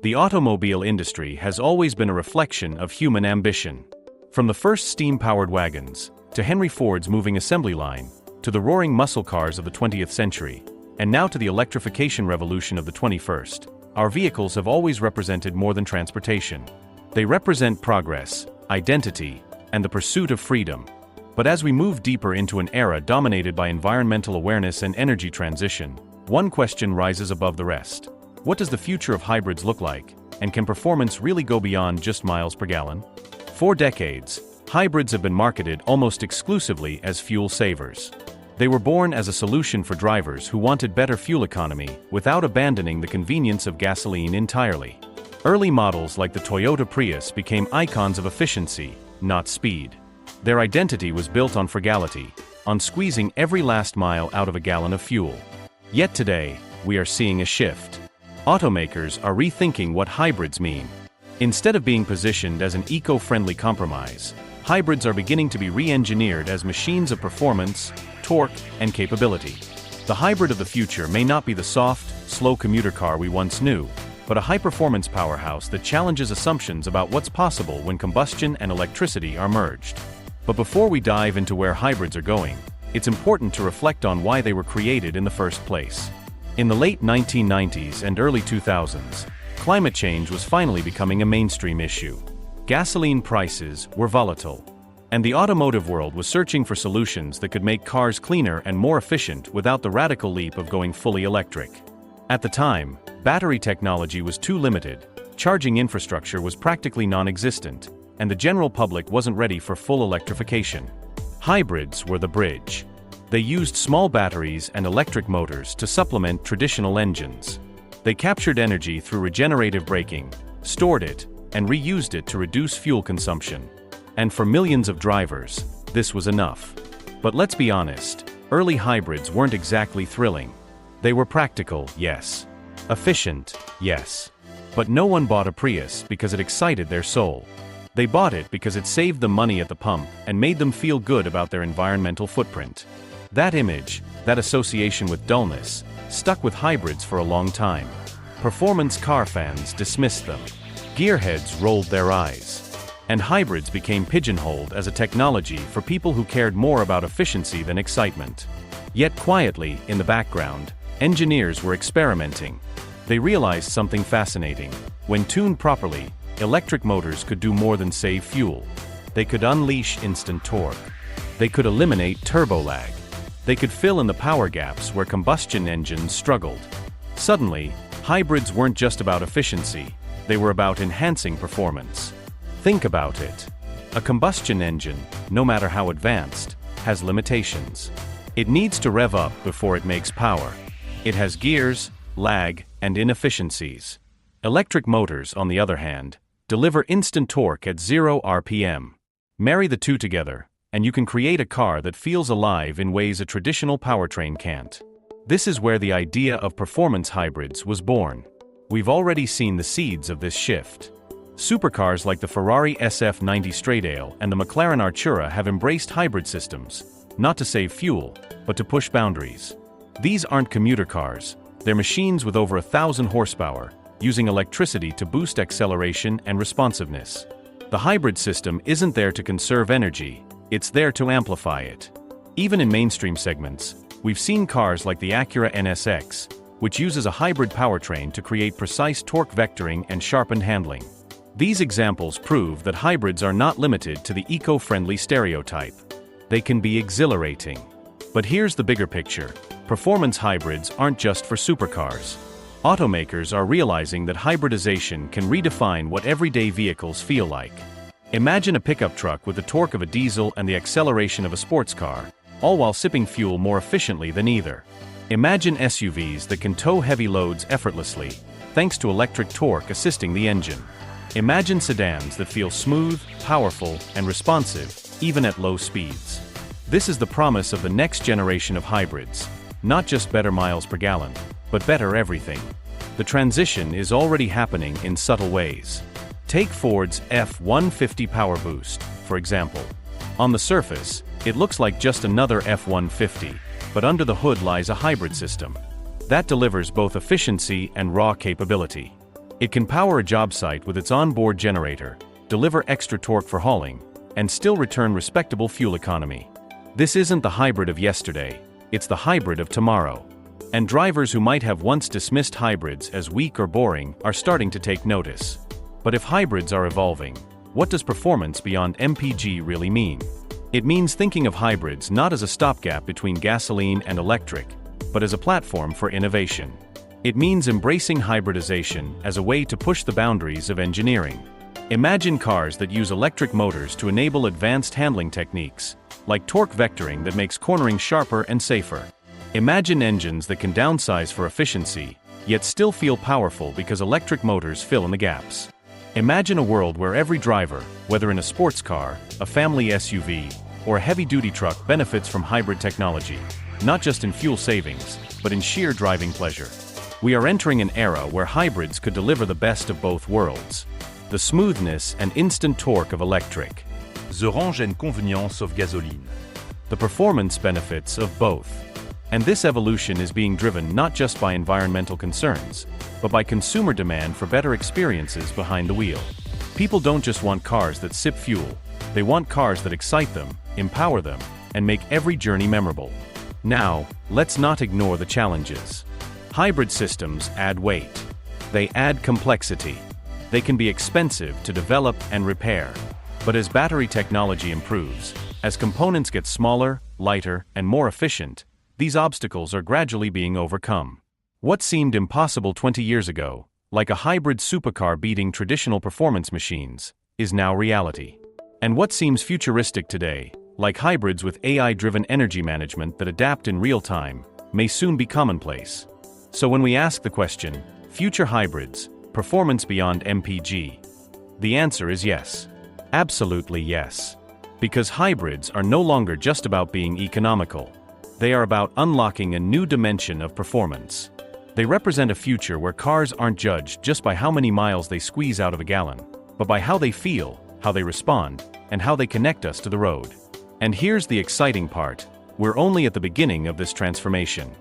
The automobile industry has always been a reflection of human ambition. From the first steam-powered wagons, to Henry Ford's moving assembly line, to the roaring muscle cars of the 20th century, and now to the electrification revolution of the 21st, our vehicles have always represented more than transportation. They represent progress, identity, and the pursuit of freedom. But as we move deeper into an era dominated by environmental awareness and energy transition, one question rises above the rest. What does the future of hybrids look like, and can performance really go beyond just miles per gallon? For decades, hybrids have been marketed almost exclusively as fuel savers. They were born as a solution for drivers who wanted better fuel economy without abandoning the convenience of gasoline entirely. Early models like the Toyota Prius became icons of efficiency, not speed. Their identity was built on frugality, on squeezing every last mile out of a gallon of fuel. Yet today, we are seeing a shift. Automakers are rethinking what hybrids mean. Instead of being positioned as an eco-friendly compromise, hybrids are beginning to be re-engineered as machines of performance, torque, and capability. The hybrid of the future may not be the soft, slow commuter car we once knew, but a high-performance powerhouse that challenges assumptions about what's possible when combustion and electricity are merged. But before we dive into where hybrids are going, it's important to reflect on why they were created in the first place. In the late 1990s and early 2000s, climate change was finally becoming a mainstream issue. Gasoline prices were volatile, and the automotive world was searching for solutions that could make cars cleaner and more efficient without the radical leap of going fully electric. At the time, battery technology was too limited, charging infrastructure was practically non-existent, and the general public wasn't ready for full electrification. Hybrids were the bridge. They used small batteries and electric motors to supplement traditional engines. They captured energy through regenerative braking, stored it, and reused it to reduce fuel consumption. And for millions of drivers, this was enough. But let's be honest, early hybrids weren't exactly thrilling. They were practical, yes. Efficient, yes. But no one bought a Prius because it excited their soul. They bought it because it saved them money at the pump and made them feel good about their environmental footprint. That image, that association with dullness, stuck with hybrids for a long time. Performance car fans dismissed them. Gearheads rolled their eyes. And hybrids became pigeonholed as a technology for people who cared more about efficiency than excitement. Yet quietly, in the background, engineers were experimenting. They realized something fascinating. When tuned properly, electric motors could do more than save fuel. They could unleash instant torque. They could eliminate turbo lag. They could fill in the power gaps where combustion engines struggled. Suddenly, hybrids weren't just about efficiency, they were about enhancing performance. Think about it. A combustion engine, no matter how advanced, has limitations. It needs to rev up before it makes power. It has gears, lag, and inefficiencies. Electric motors, on the other hand, deliver instant torque at 0 RPM. Marry the two together, and you can create a car that feels alive in ways a traditional powertrain can't. This is where the idea of performance hybrids was born. We've already seen the seeds of this shift. Supercars like the Ferrari SF90 Stradale and the McLaren Acura have embraced hybrid systems, not to save fuel, but to push boundaries. These aren't commuter cars, they're machines with over 1,000 horsepower, using electricity to boost acceleration and responsiveness. The hybrid system isn't there to conserve energy, it's there to amplify it. Even in mainstream segments, we've seen cars like the Acura NSX, which uses a hybrid powertrain to create precise torque vectoring and sharpened handling. These examples prove that hybrids are not limited to the eco-friendly stereotype. They can be exhilarating. But here's the bigger picture. Performance hybrids aren't just for supercars. Automakers are realizing that hybridization can redefine what everyday vehicles feel like. Imagine a pickup truck with the torque of a diesel and the acceleration of a sports car, all while sipping fuel more efficiently than either. Imagine SUVs that can tow heavy loads effortlessly, thanks to electric torque assisting the engine. Imagine sedans that feel smooth, powerful, and responsive, even at low speeds. This is the promise of the next generation of hybrids. Not just better miles per gallon, but better everything. The transition is already happening in subtle ways. Take Ford's F-150 Power Boost, for example. On the surface, it looks like just another F-150, but under the hood lies a hybrid system that delivers both efficiency and raw capability. It can power a job site with its onboard generator, deliver extra torque for hauling, and still return respectable fuel economy. This isn't the hybrid of yesterday, it's the hybrid of tomorrow. And drivers who might have once dismissed hybrids as weak or boring are starting to take notice. But if hybrids are evolving, what does performance beyond MPG really mean? It means thinking of hybrids not as a stopgap between gasoline and electric, but as a platform for innovation. It means embracing hybridization as a way to push the boundaries of engineering. Imagine cars that use electric motors to enable advanced handling techniques, like torque vectoring that makes cornering sharper and safer. Imagine engines that can downsize for efficiency, yet still feel powerful because electric motors fill in the gaps. Imagine a world where every driver, whether in a sports car, a family SUV, or a heavy-duty truck, benefits from hybrid technology, not just in fuel savings, but in sheer driving pleasure. We are entering an era where hybrids could deliver the best of both worlds. The smoothness and instant torque of electric. The range and convenience of gasoline. The performance benefits of both. And this evolution is being driven not just by environmental concerns, but by consumer demand for better experiences behind the wheel. People don't just want cars that sip fuel, they want cars that excite them, empower them, and make every journey memorable. Now, let's not ignore the challenges. Hybrid systems add weight. They add complexity. They can be expensive to develop and repair. But as battery technology improves, as components get smaller, lighter, and more efficient, these obstacles are gradually being overcome. What seemed impossible 20 years ago, like a hybrid supercar beating traditional performance machines, is now reality. And what seems futuristic today, like hybrids with AI-driven energy management that adapt in real time, may soon be commonplace. So when we ask the question, future hybrids, performance beyond MPG? The answer is yes. Absolutely yes. Because hybrids are no longer just about being economical. They are about unlocking a new dimension of performance. They represent a future where cars aren't judged just by how many miles they squeeze out of a gallon, but by how they feel, how they respond, and how they connect us to the road. And here's the exciting part, we're only at the beginning of this transformation.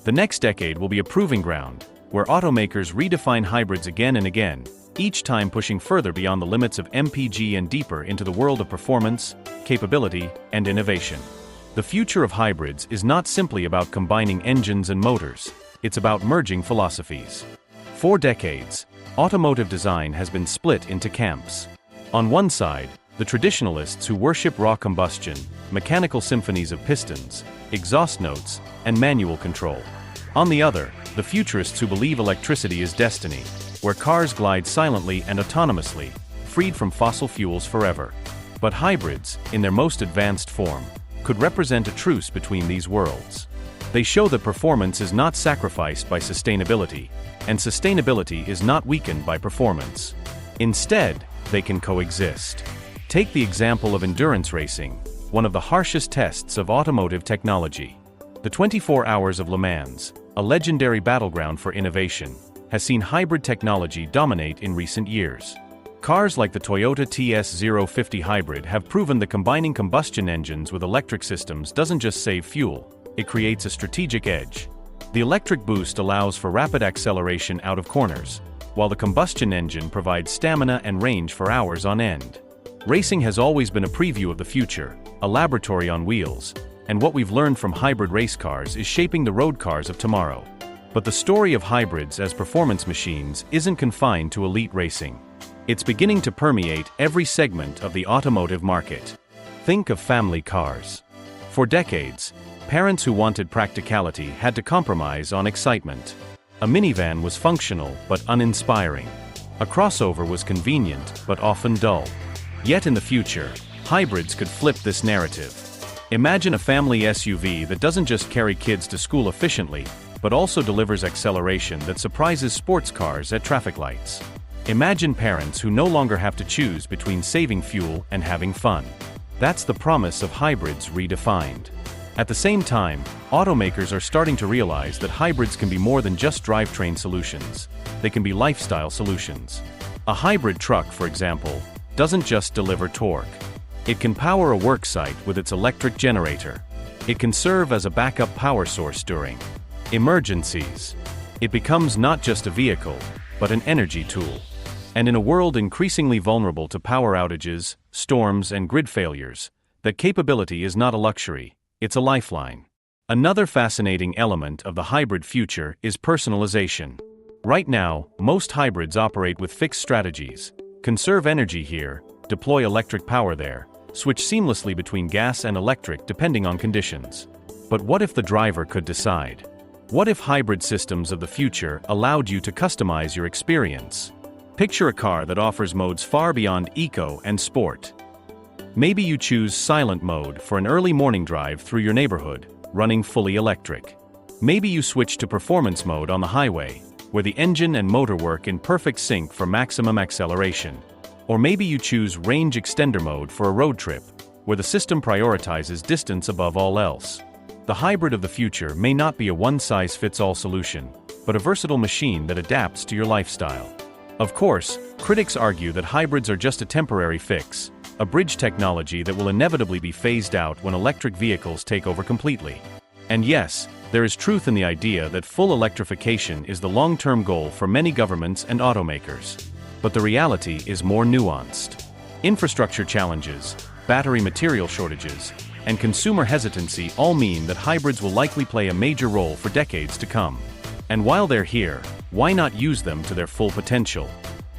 The next decade will be a proving ground, where automakers redefine hybrids again and again, each time pushing further beyond the limits of MPG and deeper into the world of performance, capability, and innovation. The future of hybrids is not simply about combining engines and motors, it's about merging philosophies. For decades, automotive design has been split into camps. On one side, the traditionalists who worship raw combustion, mechanical symphonies of pistons, exhaust notes, and manual control. On the other, the futurists who believe electricity is destiny, where cars glide silently and autonomously, freed from fossil fuels forever. But hybrids, in their most advanced form, could represent a truce between these worlds. They show that performance is not sacrificed by sustainability, and sustainability is not weakened by performance. Instead, they can coexist. Take the example of endurance racing, one of the harshest tests of automotive technology. The 24 Hours of Le Mans, a legendary battleground for innovation, has seen hybrid technology dominate in recent years. Cars like the Toyota TS050 Hybrid have proven that combining combustion engines with electric systems doesn't just save fuel, it creates a strategic edge. The electric boost allows for rapid acceleration out of corners, while the combustion engine provides stamina and range for hours on end. Racing has always been a preview of the future, a laboratory on wheels, and what we've learned from hybrid race cars is shaping the road cars of tomorrow. But the story of hybrids as performance machines isn't confined to elite racing. It's beginning to permeate every segment of the automotive market. Think of family cars. For decades, parents who wanted practicality had to compromise on excitement. A minivan was functional but uninspiring. A crossover was convenient but often dull. Yet in the future, hybrids could flip this narrative. Imagine a family SUV that doesn't just carry kids to school efficiently, but also delivers acceleration that surprises sports cars at traffic lights. Imagine parents who no longer have to choose between saving fuel and having fun. That's the promise of hybrids redefined. At the same time, automakers are starting to realize that hybrids can be more than just drivetrain solutions. They can be lifestyle solutions. A hybrid truck, for example, doesn't just deliver torque. It can power a worksite with its electric generator. It can serve as a backup power source during emergencies. It becomes not just a vehicle, but an energy tool. And in a world increasingly vulnerable to power outages, storms, and grid failures, that capability is not a luxury, it's a lifeline. Another fascinating element of the hybrid future is personalization. Right now, most hybrids operate with fixed strategies: conserve energy here, deploy electric power there, switch seamlessly between gas and electric depending on conditions. But what if the driver could decide? What if hybrid systems of the future allowed you to customize your experience? Picture a car that offers modes far beyond eco and sport. Maybe you choose silent mode for an early morning drive through your neighborhood, running fully electric. Maybe you switch to performance mode on the highway, where the engine and motor work in perfect sync for maximum acceleration. Or maybe you choose range extender mode for a road trip, where the system prioritizes distance above all else. The hybrid of the future may not be a one-size-fits-all solution, but a versatile machine that adapts to your lifestyle. Of course, critics argue that hybrids are just a temporary fix, a bridge technology that will inevitably be phased out when electric vehicles take over completely. And yes, there is truth in the idea that full electrification is the long-term goal for many governments and automakers. But the reality is more nuanced. Infrastructure challenges, battery material shortages, and consumer hesitancy all mean that hybrids will likely play a major role for decades to come. And while they're here, why not use them to their full potential?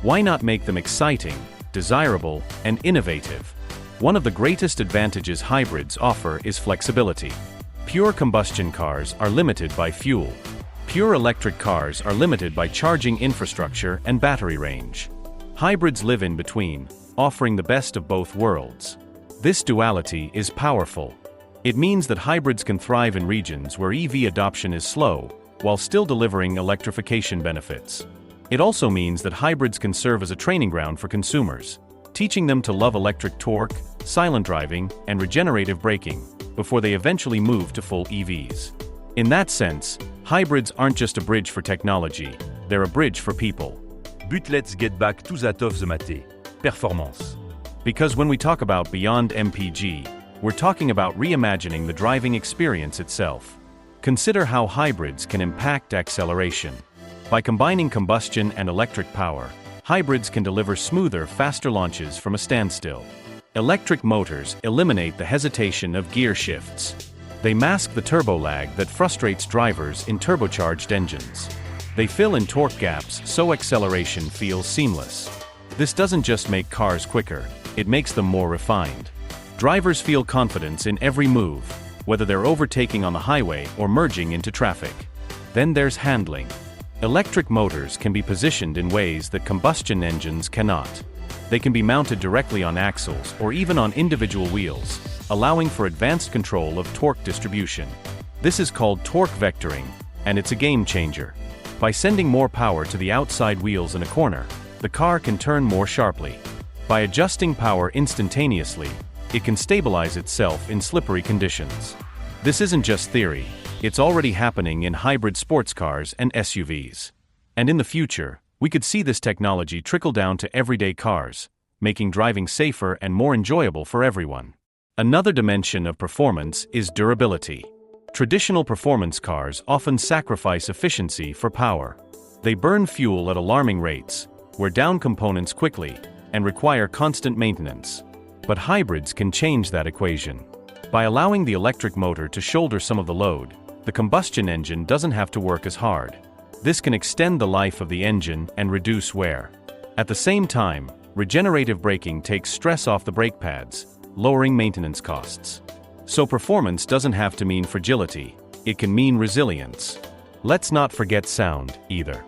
Why not make them exciting, desirable, and innovative? One of the greatest advantages hybrids offer is flexibility. Pure combustion cars are limited by fuel. Pure electric cars are limited by charging infrastructure and battery range. Hybrids live in between, offering the best of both worlds. This duality is powerful. It means that hybrids can thrive in regions where EV adoption is slow, while still delivering electrification benefits. It also means that hybrids can serve as a training ground for consumers, teaching them to love electric torque, silent driving, and regenerative braking, before they eventually move to full EVs. In that sense, hybrids aren't just a bridge for technology, they're a bridge for people. But let's get back to that of the matter: performance. Because when we talk about beyond MPG, we're talking about reimagining the driving experience itself. Consider how hybrids can impact acceleration. By combining combustion and electric power, hybrids can deliver smoother, faster launches from a standstill. Electric motors eliminate the hesitation of gear shifts. They mask the turbo lag that frustrates drivers in turbocharged engines. They fill in torque gaps so acceleration feels seamless. This doesn't just make cars quicker, it makes them more refined. Drivers feel confidence in every move, whether they're overtaking on the highway or merging into traffic. Then there's handling. Electric motors can be positioned in ways that combustion engines cannot. They can be mounted directly on axles or even on individual wheels, allowing for advanced control of torque distribution. This is called torque vectoring, and it's a game changer. By sending more power to the outside wheels in a corner, the car can turn more sharply. By adjusting power instantaneously, it can stabilize itself in slippery conditions. This isn't just theory, it's already happening in hybrid sports cars and SUVs. And in the future, we could see this technology trickle down to everyday cars, making driving safer and more enjoyable for everyone. Another dimension of performance is durability. Traditional performance cars often sacrifice efficiency for power. They burn fuel at alarming rates, wear down components quickly, and require constant maintenance. But hybrids can change that equation. By allowing the electric motor to shoulder some of the load, the combustion engine doesn't have to work as hard. This can extend the life of the engine and reduce wear. At the same time, regenerative braking takes stress off the brake pads, lowering maintenance costs. So performance doesn't have to mean fragility, it can mean resilience. Let's not forget sound, either.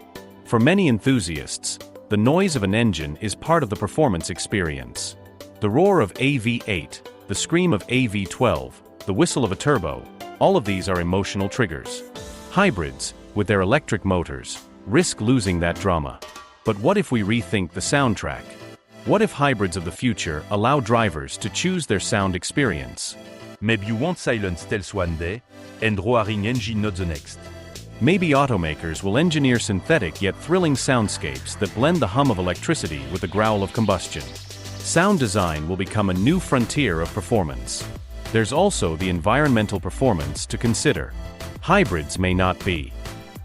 For many enthusiasts, the noise of an engine is part of the performance experience. The roar of a V8, the scream of a V12, the whistle of a turbo, all of these are emotional triggers. Hybrids, with their electric motors, risk losing that drama. But what if we rethink the soundtrack? What if hybrids of the future allow drivers to choose their sound experience? Maybe you want silence stealth one day, and roaring engine not the next. Maybe automakers will engineer synthetic yet thrilling soundscapes that blend the hum of electricity with the growl of combustion. Sound design will become a new frontier of performance. There's also the environmental performance to consider. Hybrids may not be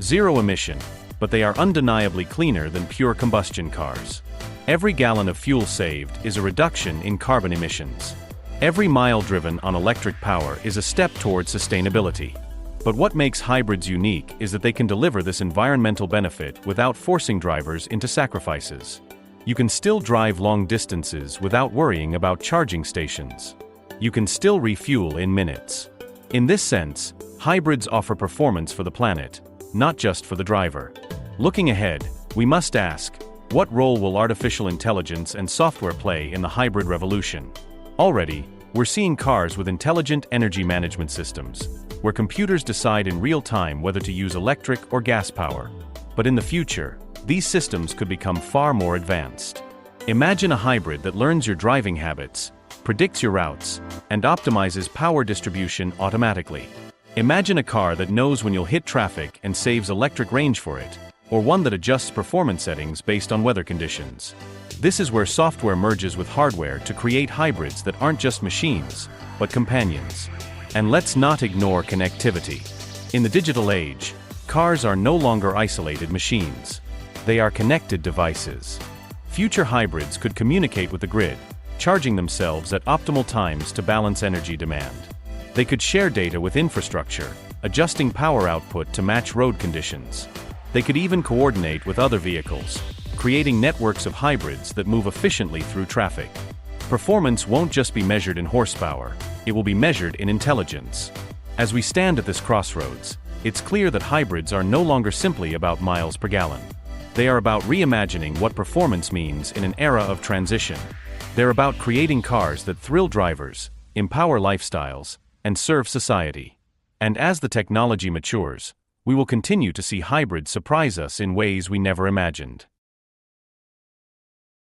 zero emission, but they are undeniably cleaner than pure combustion cars. Every gallon of fuel saved is a reduction in carbon emissions. Every mile driven on electric power is a step toward sustainability. But what makes hybrids unique is that they can deliver this environmental benefit without forcing drivers into sacrifices. You can still drive long distances without worrying about charging stations. You can still refuel in minutes. In this sense, hybrids offer performance for the planet, not just for the driver. Looking ahead, we must ask, what role will artificial intelligence and software play in the hybrid revolution? Already, we're seeing cars with intelligent energy management systems, where computers decide in real time whether to use electric or gas power. But in the future, these systems could become far more advanced. Imagine a hybrid that learns your driving habits, predicts your routes, and optimizes power distribution automatically. Imagine a car that knows when you'll hit traffic and saves electric range for it, or one that adjusts performance settings based on weather conditions. This is where software merges with hardware to create hybrids that aren't just machines, but companions. And let's not ignore connectivity. In the digital age, cars are no longer isolated machines. They are connected devices. Future hybrids could communicate with the grid, charging themselves at optimal times to balance energy demand. They could share data with infrastructure, adjusting power output to match road conditions. They could even coordinate with other vehicles, creating networks of hybrids that move efficiently through traffic. Performance won't just be measured in horsepower, it will be measured in intelligence. As we stand at this crossroads, it's clear that hybrids are no longer simply about miles per gallon. They are about reimagining what performance means in an era of transition. They're about creating cars that thrill drivers, empower lifestyles, and serve society. And as the technology matures, we will continue to see hybrids surprise us in ways we never imagined.